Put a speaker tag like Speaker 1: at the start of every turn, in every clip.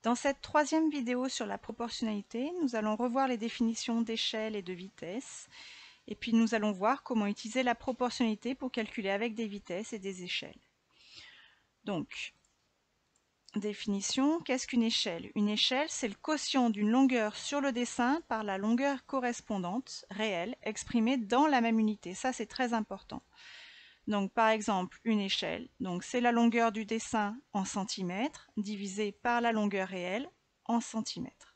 Speaker 1: Dans cette troisième vidéo sur la proportionnalité, nous allons revoir les définitions d'échelle et de vitesse, et puis nous allons voir comment utiliser la proportionnalité pour calculer avec des vitesses et des échelles. Donc, définition, qu'est-ce qu'une échelle? Une échelle, c'est le quotient d'une longueur sur le dessin par la longueur correspondante, réelle, exprimée dans la même unité. Ça, c'est très important. Donc, par exemple, une échelle, donc c'est la longueur du dessin en centimètres divisée par la longueur réelle en centimètres.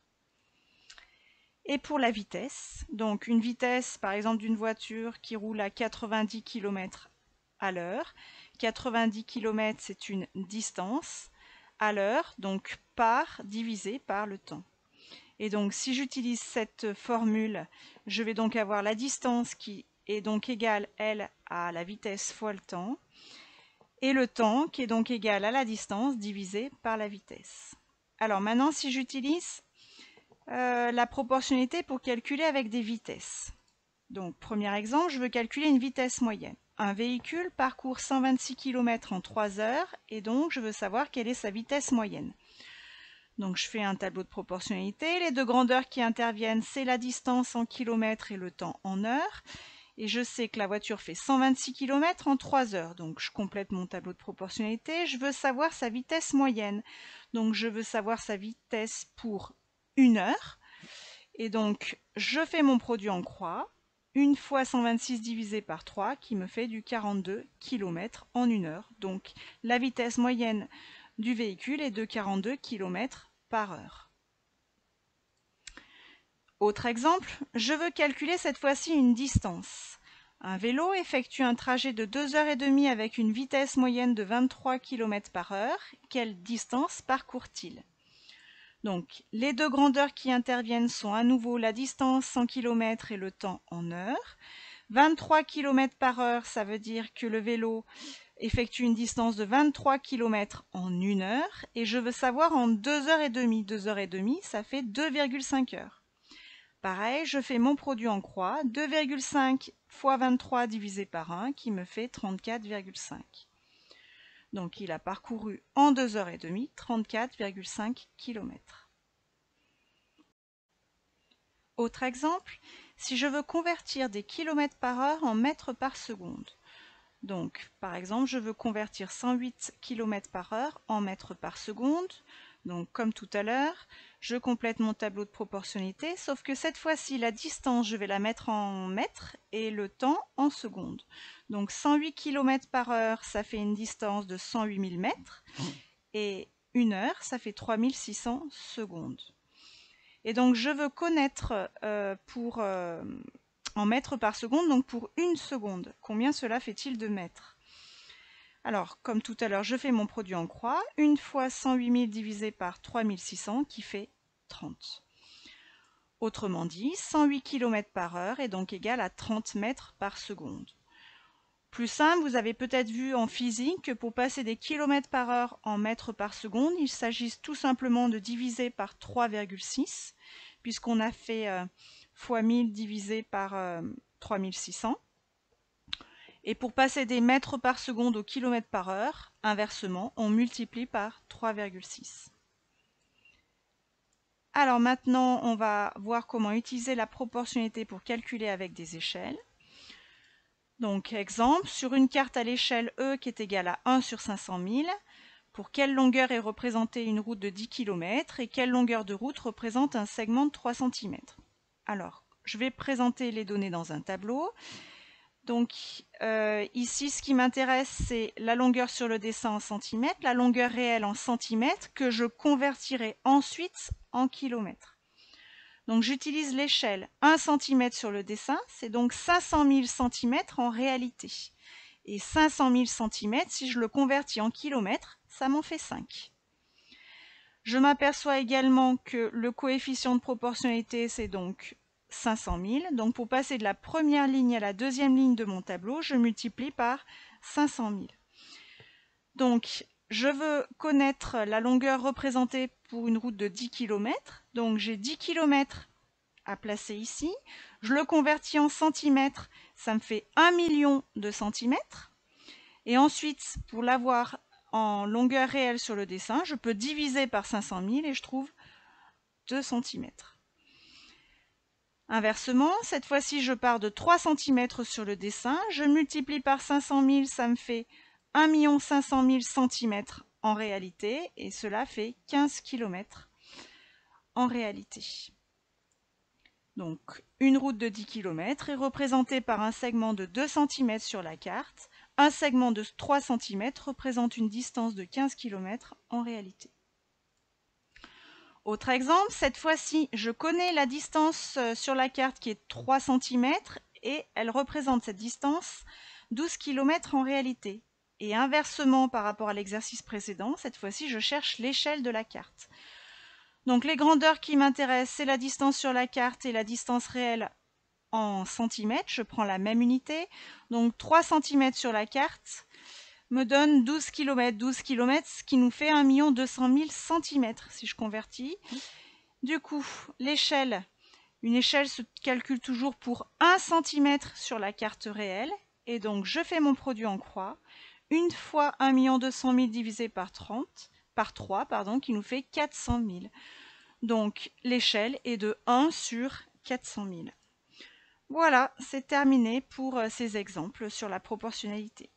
Speaker 1: Et pour la vitesse, donc une vitesse par exemple d'une voiture qui roule à 90 km à l'heure. 90 km c'est une distance à l'heure, donc divisé par le temps. Et donc si j'utilise cette formule, je vais donc avoir la distance qui est donc égale, elle, à la vitesse fois le temps, et le temps qui est donc égal à la distance divisé par la vitesse. Alors maintenant, si j'utilise la proportionnalité pour calculer avec des vitesses. Donc, premier exemple, je veux calculer une vitesse moyenne. Un véhicule parcourt 126 km en 3 heures et donc je veux savoir quelle est sa vitesse moyenne. Donc, je fais un tableau de proportionnalité. Les deux grandeurs qui interviennent, c'est la distance en kilomètres et le temps en heures. Et je sais que la voiture fait 126 km en 3 heures. Donc, je complète mon tableau de proportionnalité. Je veux savoir sa vitesse moyenne. Donc, je veux savoir sa vitesse pour 1 heure. Et donc, je fais mon produit en croix. 1 fois 126 divisé par 3 qui me fait du 42 km en 1 heure. Donc, la vitesse moyenne du véhicule est de 42 km par heure. Autre exemple, je veux calculer cette fois-ci une distance. Un vélo effectue un trajet de 2h30 avec une vitesse moyenne de 23 km par heure. Quelle distance parcourt-il? Donc, les deux grandeurs qui interviennent sont à nouveau la distance en kilomètres et le temps en heures. 23 km par heure, ça veut dire que le vélo effectue une distance de 23 km en 1 heure. Et je veux savoir en 2h30. 2h30, ça fait 2,5 heures. Pareil, je fais mon produit en croix. 2,5 fois 23 divisé par 1 qui me fait 34,5. Donc il a parcouru en 2h30 34,5 km. Autre exemple, si je veux convertir des kilomètres par heure en mètres par seconde. Donc, par exemple, je veux convertir 108 km par heure en mètres par seconde. Donc, comme tout à l'heure, je complète mon tableau de proportionnalité, sauf que cette fois-ci, la distance, je vais la mettre en mètres et le temps en secondes. Donc, 108 km par heure, ça fait une distance de 108 000 mètres. Et 1 heure, ça fait 3600 secondes. Et donc, je veux connaître en mètres par seconde, donc pour 1 seconde, combien cela fait-il de mètres? Alors, comme tout à l'heure, je fais mon produit en croix. 1 fois 108 000 divisé par 3600 qui fait 30. Autrement dit, 108 km par heure est donc égal à 30 mètres par seconde. Plus simple, vous avez peut-être vu en physique que pour passer des kilomètres par heure en mètres par seconde, il s'agit tout simplement de diviser par 3,6, puisqu'on a fait fois 1000 divisé par 3600. Et pour passer des mètres par seconde au kilomètre par heure, inversement, on multiplie par 3,6. Alors maintenant, on va voir comment utiliser la proportionnalité pour calculer avec des échelles. Donc, exemple, sur une carte à l'échelle E qui est égale à 1 sur 500 000, pour quelle longueur est représentée une route de 10 km et quelle longueur de route représente un segment de 3 cm. Alors, je vais présenter les données dans un tableau. Donc, ici, ce qui m'intéresse, c'est la longueur sur le dessin en centimètres, la longueur réelle en centimètres, que je convertirai ensuite en kilomètres. Donc j'utilise l'échelle 1 cm sur le dessin, c'est donc 500 000 cm en réalité. Et 500 000 cm, si je le convertis en kilomètres, ça m'en fait 5. Je m'aperçois également que le coefficient de proportionnalité, c'est donc 500 000. Donc pour passer de la première ligne à la deuxième ligne de mon tableau, je multiplie par 500 000. Donc je veux connaître la longueur représentée pour une route de 10 km. Donc j'ai 10 km à placer ici. Je le convertis en centimètres, ça me fait 1 million de centimètres. Et ensuite, pour l'avoir en longueur réelle sur le dessin, je peux diviser par 500 000 et je trouve 2 cm. Inversement, cette fois-ci, je pars de 3 cm sur le dessin, je multiplie par 500 000, ça me fait 1 500 000 cm en réalité, et cela fait 15 km en réalité. Donc, une route de 10 km est représentée par un segment de 2 cm sur la carte. Un segment de 3 cm représente une distance de 15 km en réalité. Autre exemple, cette fois-ci, je connais la distance sur la carte qui est 3 cm et elle représente cette distance 12 km en réalité. Et inversement par rapport à l'exercice précédent, cette fois-ci, je cherche l'échelle de la carte. Donc les grandeurs qui m'intéressent, c'est la distance sur la carte et la distance réelle en centimètres. Je prends la même unité. Donc 3 cm sur la carte me donne 12 km. 12 km, ce qui nous fait 1 200 000 cm si je convertis. Du coup, l'échelle, une échelle se calcule toujours pour 1 cm sur la carte réelle. Et donc je fais mon produit en croix. Une fois 1 200 000 divisé par 3, qui nous fait 400 000. Donc l'échelle est de 1 sur 400 000. Voilà, c'est terminé pour ces exemples sur la proportionnalité.